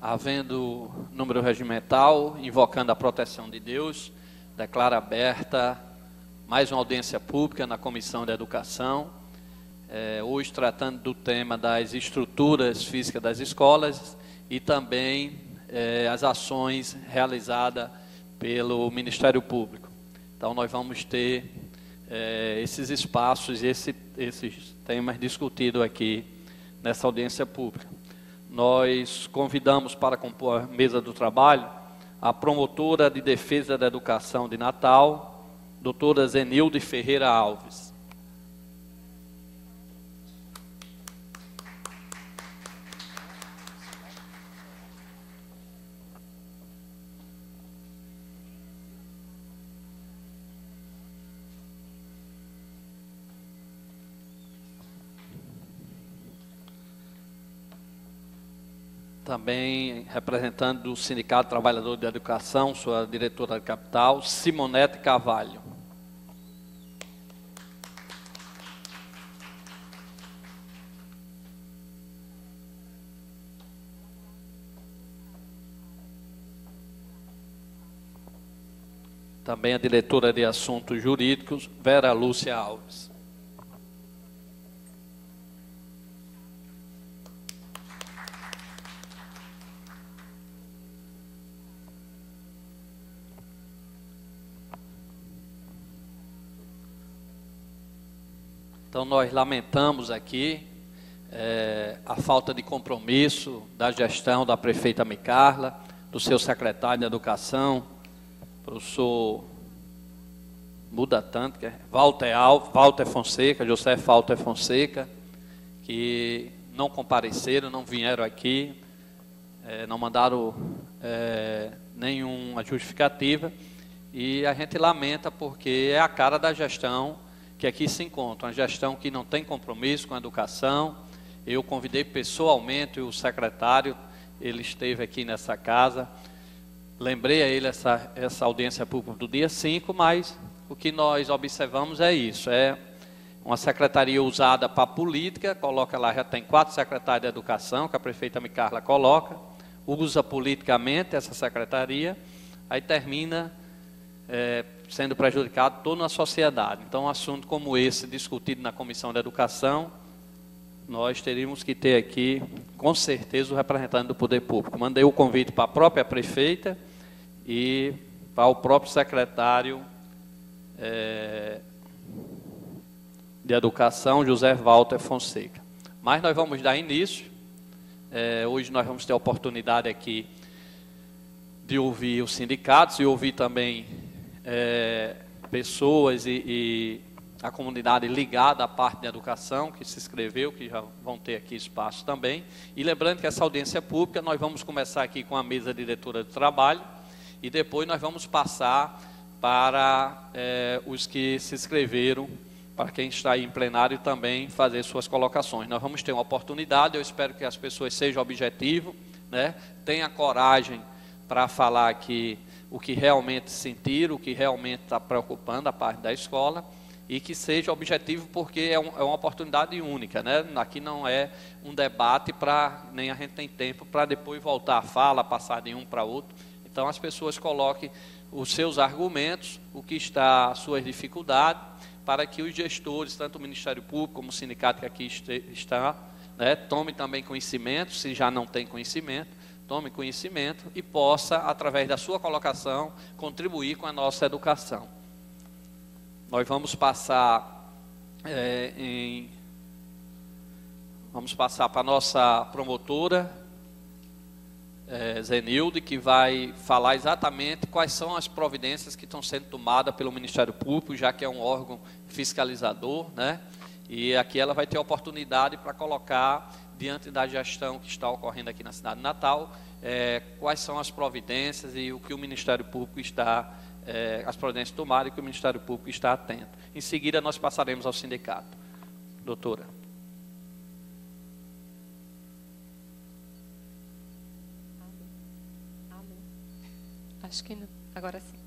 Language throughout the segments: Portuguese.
Havendo número regimental, invocando a proteção de Deus, declaro aberta mais uma audiência pública na Comissão de Educação, hoje tratando do tema das estruturas físicas das escolas e também as ações realizadas pelo Ministério Público. Então, nós vamos ter esses espaços e esses temas discutidos aqui nessa audiência pública. Nós convidamos para compor a mesa do trabalho a promotora de defesa da educação de Natal, doutora Zenilde Ferreira Alves. Também representante do Sindicato Trabalhador de Educação, sua diretora de capital, Simonete Carvalho. Também a diretora de Assuntos Jurídicos, Vera Lúcia Alves. Então, nós lamentamos aqui a falta de compromisso da gestão da prefeita Micarla, do seu secretário de Educação, professor muda tanto, que é Walter Fonseca, José Walter Fonseca, que não compareceram, não vieram aqui, não mandaram nenhuma justificativa, e a gente lamenta porque é a cara da gestão que aqui se encontra, uma gestão que não tem compromisso com a educação. Eu convidei pessoalmente o secretário, ele esteve aqui nessa casa, lembrei a ele essa audiência pública do dia 5, mas o que nós observamos é isso, é uma secretaria usada para política, coloca lá, já tem 4 secretários de educação, que a prefeita Micarla coloca, usa politicamente essa secretaria, aí termina sendo prejudicado toda a sociedade. Então, um assunto como esse, discutido na Comissão de Educação, nós teríamos que ter aqui, com certeza, o representante do Poder Público. Mandei o convite para a própria prefeita e para o próprio secretário de Educação, José Walter Fonseca. Mas nós vamos dar início. Hoje nós vamos ter a oportunidade aqui de ouvir os sindicatos e ouvir também pessoas e a comunidade ligada à parte de educação que se inscreveu, que já vão ter aqui espaço também. E lembrando que essa audiência pública, nós vamos começar aqui com a mesa diretora do trabalho e depois nós vamos passar para os que se inscreveram, para quem está aí em plenário também fazer suas colocações. Nós vamos ter uma oportunidade, eu espero que as pessoas sejam objetivas, né? Tenha coragem para falar aqui o que realmente sentiram, o que realmente está preocupando a parte da escola, e que seja objetivo, porque é uma oportunidade única, né? Aqui não é um debate nem a gente tem tempo para depois voltar a fala, passar de um para outro. Então, as pessoas coloquem os seus argumentos, o que está, as suas dificuldades, para que os gestores, tanto o Ministério Público como o sindicato que aqui está, né, tome também conhecimento, se já não tem conhecimento, tome conhecimento e possa, através da sua colocação, contribuir com a nossa educação. Nós vamos passar para a nossa promotora, Zenilde, que vai falar exatamente quais são as providências que estão sendo tomadas pelo Ministério Público, já que é um órgão fiscalizador, né? E aqui ela vai ter a oportunidade para colocar, diante da gestão que está ocorrendo aqui na cidade de Natal, quais são as providências e o que o Ministério Público está, as providências tomadas e que o Ministério Público está atento. Em seguida, nós passaremos ao sindicato. Doutora. Acho que não. Agora sim.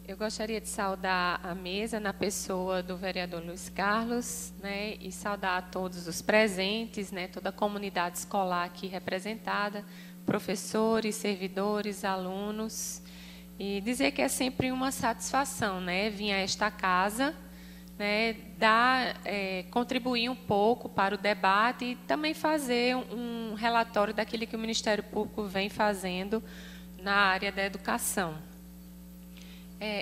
Eu gostaria de saudar a mesa na pessoa do vereador Luiz Carlos, né, e saudar a todos os presentes, né, toda a comunidade escolar aqui representada, professores, servidores, alunos, e dizer que é sempre uma satisfação, né, vir a esta casa, né, contribuir um pouco para o debate e também fazer um relatório daquilo que o Ministério Público vem fazendo na área da educação.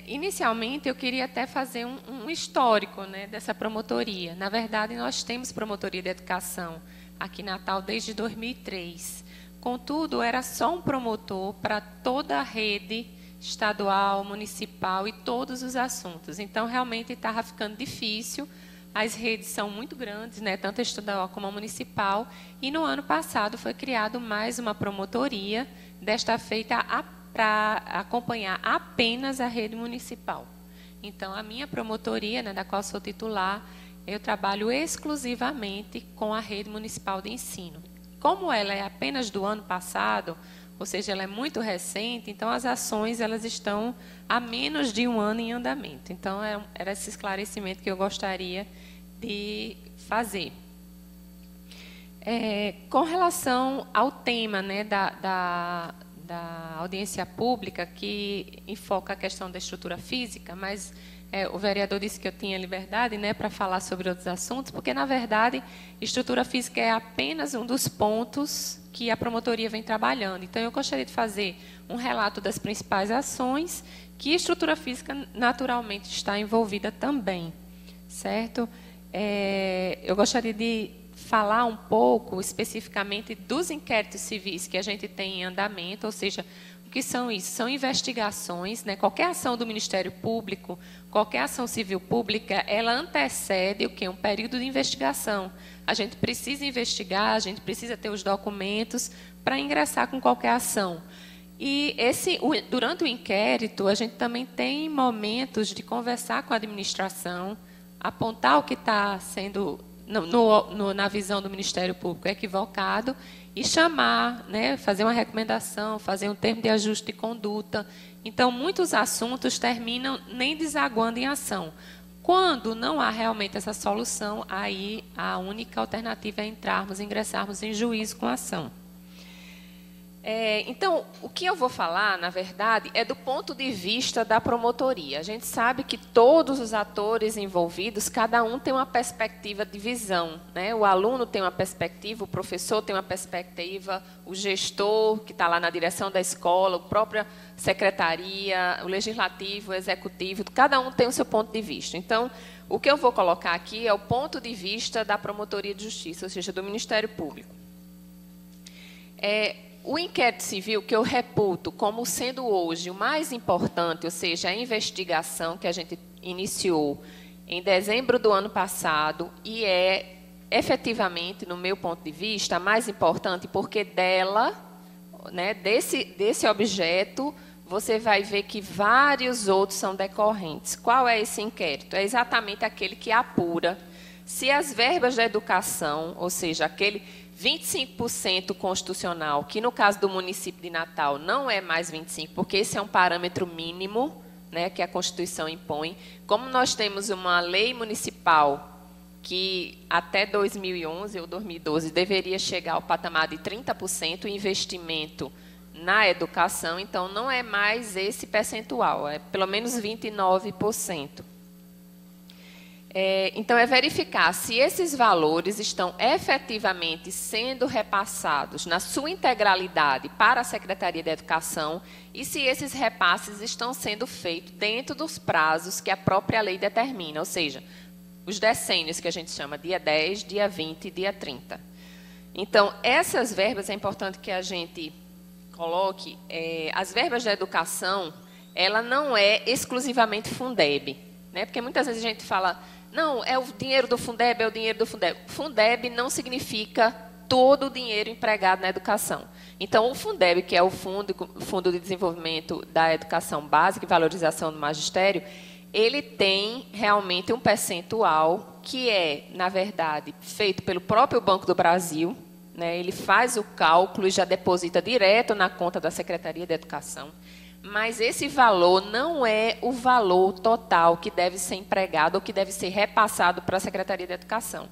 Inicialmente, eu queria até fazer um histórico, né, dessa promotoria. Na verdade, nós temos promotoria de educação aqui em Natal desde 2003. Contudo, era só um promotor para toda a rede estadual, municipal e todos os assuntos. Então, realmente estava ficando difícil. As redes são muito grandes, né, tanto a estadual como a municipal. E no ano passado foi criado mais uma promotoria, desta feita para acompanhar apenas a rede municipal. Então, a minha promotoria, né, da qual sou titular, eu trabalho exclusivamente com a rede municipal de ensino. Como ela é apenas do ano passado, ou seja, ela é muito recente, então as ações elas estão há menos de um ano em andamento. Então, era esse esclarecimento que eu gostaria de fazer. Com relação ao tema, né, da audiência pública, que enfoca a questão da estrutura física, mas o vereador disse que eu tinha liberdade, né, para falar sobre outros assuntos, porque, na verdade, estrutura física é apenas um dos pontos que a promotoria vem trabalhando. Então, eu gostaria de fazer um relato das principais ações, que a estrutura física, naturalmente, está envolvida também, certo? Eu gostaria de falar um pouco, especificamente, dos inquéritos civis que a gente tem em andamento, ou seja, o que são isso? São investigações, né? Qualquer ação do Ministério Público, qualquer ação civil pública, ela antecede o quê? Um período de investigação. A gente precisa investigar, a gente precisa ter os documentos para ingressar com qualquer ação. E durante o inquérito, a gente também tem momentos de conversar com a administração, apontar o que está sendo, na visão do Ministério Público, equivocado, e chamar, né, fazer uma recomendação, fazer um termo de ajuste de conduta. Então, muitos assuntos terminam nem desaguando em ação. Quando não há realmente essa solução, aí a única alternativa é ingressarmos em juízo com a ação. Então, o que eu vou falar, na verdade, é do ponto de vista da promotoria. A gente sabe que todos os atores envolvidos, cada um tem uma perspectiva de visão, né? O aluno tem uma perspectiva, o professor tem uma perspectiva, o gestor, que está lá na direção da escola, a própria secretaria, o legislativo, o executivo, cada um tem o seu ponto de vista. Então, o que eu vou colocar aqui é o ponto de vista da promotoria de justiça, ou seja, do Ministério Público. O inquérito civil, que eu reputo como sendo hoje o mais importante, ou seja, a investigação que a gente iniciou em dezembro do ano passado, e é efetivamente, no meu ponto de vista, a mais importante, porque dela, né, desse objeto, você vai ver que vários outros são decorrentes. Qual é esse inquérito? É exatamente aquele que apura se as verbas da educação, ou seja, aquele 25% constitucional, que no caso do município de Natal não é mais 25%, porque esse é um parâmetro mínimo, né, que a Constituição impõe. Como nós temos uma lei municipal que até 2011 ou 2012 deveria chegar ao patamar de 30% investimento na educação, então não é mais esse percentual, é pelo menos 29%. Então, é verificar se esses valores estão efetivamente sendo repassados na sua integralidade para a Secretaria de Educação e se esses repasses estão sendo feitos dentro dos prazos que a própria lei determina, ou seja, os decênios que a gente chama dia 10, dia 20 e dia 30. Então, essas verbas, é importante que a gente coloque, as verbas da educação, ela não é exclusivamente Fundeb, né? Porque muitas vezes a gente fala, não, é o dinheiro do Fundeb, é o dinheiro do Fundeb. Fundeb não significa todo o dinheiro empregado na educação. Então, o Fundeb, que é o Fundo de Desenvolvimento da Educação Básica e Valorização do Magistério, ele tem realmente um percentual que é, na verdade, feito pelo próprio Banco do Brasil, né? Ele faz o cálculo e já deposita direto na conta da Secretaria de Educação. Mas esse valor não é o valor total que deve ser empregado ou que deve ser repassado para a Secretaria de Educação.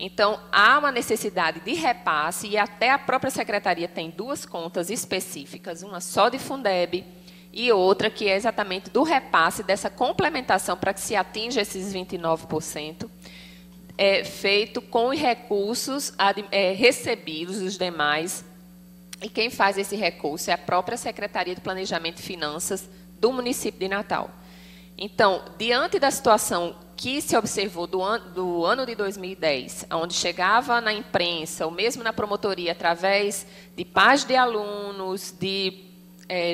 Então, há uma necessidade de repasse, e até a própria secretaria tem duas contas específicas, uma só de Fundeb e outra que é exatamente do repasse, dessa complementação para que se atinja esses 29%, feito com os recursos recebidos dos demais. E quem faz esse recurso é a própria Secretaria de Planejamento e Finanças do município de Natal. Então, diante da situação que se observou do ano de 2010, onde chegava na imprensa, ou mesmo na promotoria, através de pais de alunos, de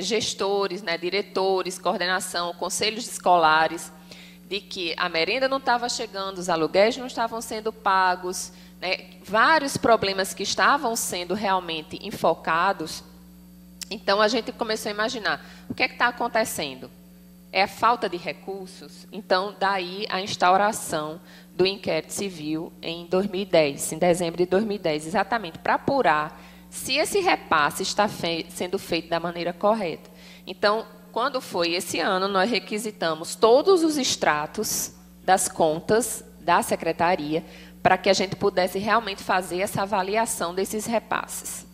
gestores, né, diretores, coordenação, conselhos escolares, de que a merenda não estava chegando, os aluguéis não estavam sendo pagos, né, vários problemas que estavam sendo realmente enfocados. Então, a gente começou a imaginar, o que é que está acontecendo? É a falta de recursos? Então, daí a instauração do inquérito civil em 2010, em dezembro de 2010, exatamente para apurar se esse repasse está sendo feito da maneira correta. Então, quando foi esse ano, nós requisitamos todos os extratos das contas da secretaria para que a gente pudesse realmente fazer essa avaliação desses repasses.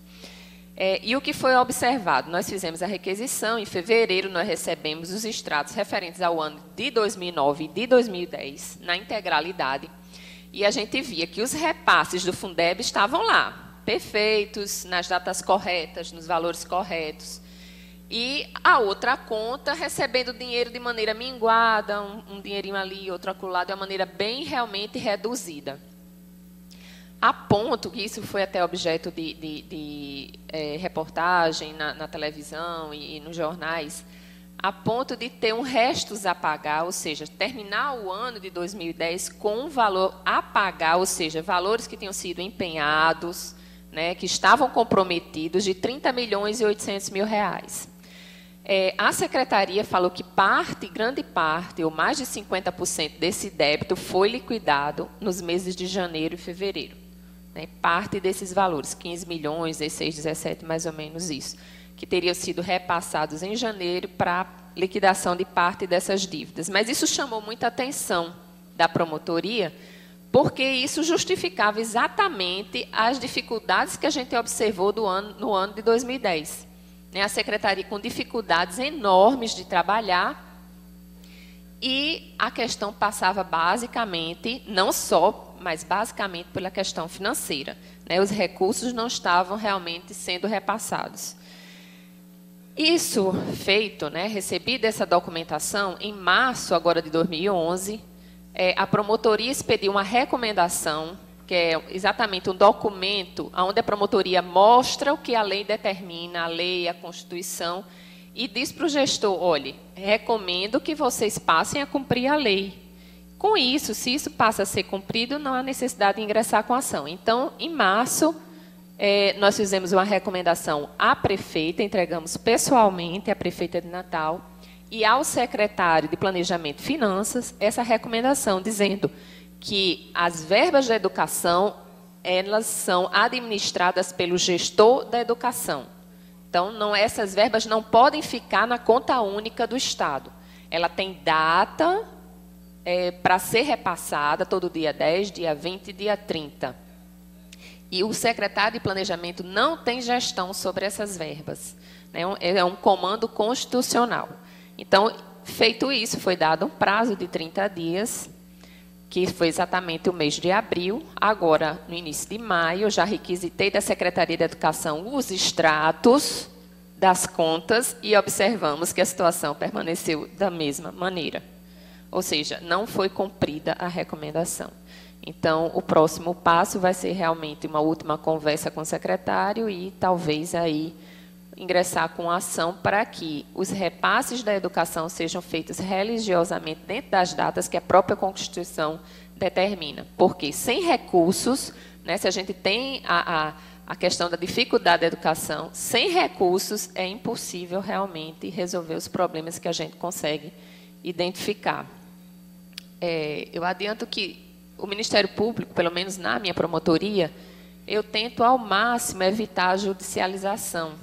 E o que foi observado? Nós fizemos a requisição, em fevereiro nós recebemos os extratos referentes ao ano de 2009 e de 2010, na integralidade, e a gente via que os repasses do Fundeb estavam lá, perfeitos, nas datas corretas, nos valores corretos, e a outra conta recebendo dinheiro de maneira minguada, um dinheirinho ali, outro acolá, de uma maneira bem realmente reduzida. A ponto que isso foi até objeto de reportagem na televisão e nos jornais, a ponto de ter um restos a pagar, ou seja, terminar o ano de 2010 com um valor a pagar, ou seja, valores que tinham sido empenhados, né, que estavam comprometidos, de 30 milhões e 800 mil reais. A secretaria falou que grande parte, ou mais de 50% desse débito foi liquidado nos meses de janeiro e fevereiro. Né, parte desses valores, 15 milhões, 16, 17, mais ou menos isso, que teriam sido repassados em janeiro para liquidação de parte dessas dívidas. Mas isso chamou muita atenção da promotoria, porque isso justificava exatamente as dificuldades que a gente observou no ano de 2010. Né, a secretaria com dificuldades enormes de trabalhar, e a questão passava basicamente, não só, mas basicamente pela questão financeira. Né? Os recursos não estavam realmente sendo repassados. Isso feito, né, recebida essa documentação, em março agora de 2011, a promotoria expediu uma recomendação, que é exatamente um documento onde a promotoria mostra o que a lei determina, a lei, a Constituição, e diz para o gestor, olha, recomendo que vocês passem a cumprir a lei. Com isso, se isso passa a ser cumprido, não há necessidade de ingressar com ação. Então, em março, nós fizemos uma recomendação à prefeita, entregamos pessoalmente à prefeita de Natal e ao secretário de Planejamento e Finanças essa recomendação, dizendo que as verbas da educação, elas são administradas pelo gestor da educação. Então, essas verbas não podem ficar na conta única do Estado. Ela tem data para ser repassada todo dia 10, dia 20 e dia 30. E o secretário de Planejamento não tem gestão sobre essas verbas. Né? É um comando constitucional. Então, feito isso, foi dado um prazo de 30 dias, que foi exatamente o mês de abril. Agora, no início de maio, eu já requisitei da Secretaria de Educação os extratos das contas e observamos que a situação permaneceu da mesma maneira. Ou seja, não foi cumprida a recomendação. Então, o próximo passo vai ser realmente uma última conversa com o secretário e talvez aí ingressar com ação para que os repasses da educação sejam feitos religiosamente dentro das datas que a própria Constituição determina. Porque sem recursos, né, se a gente tem a questão da dificuldade da educação, sem recursos é impossível realmente resolver os problemas que a gente consegue identificar. Eu adianto que o Ministério Público, pelo menos na minha promotoria, eu tento ao máximo evitar a judicialização,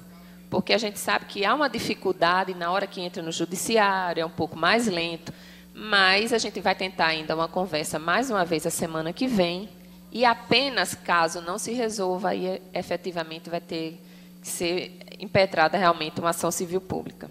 porque a gente sabe que há uma dificuldade na hora que entra no judiciário, é um pouco mais lento, mas a gente vai tentar ainda uma conversa mais uma vez a semana que vem, e apenas caso não se resolva, aí efetivamente vai ter que ser impetrada realmente uma ação civil pública.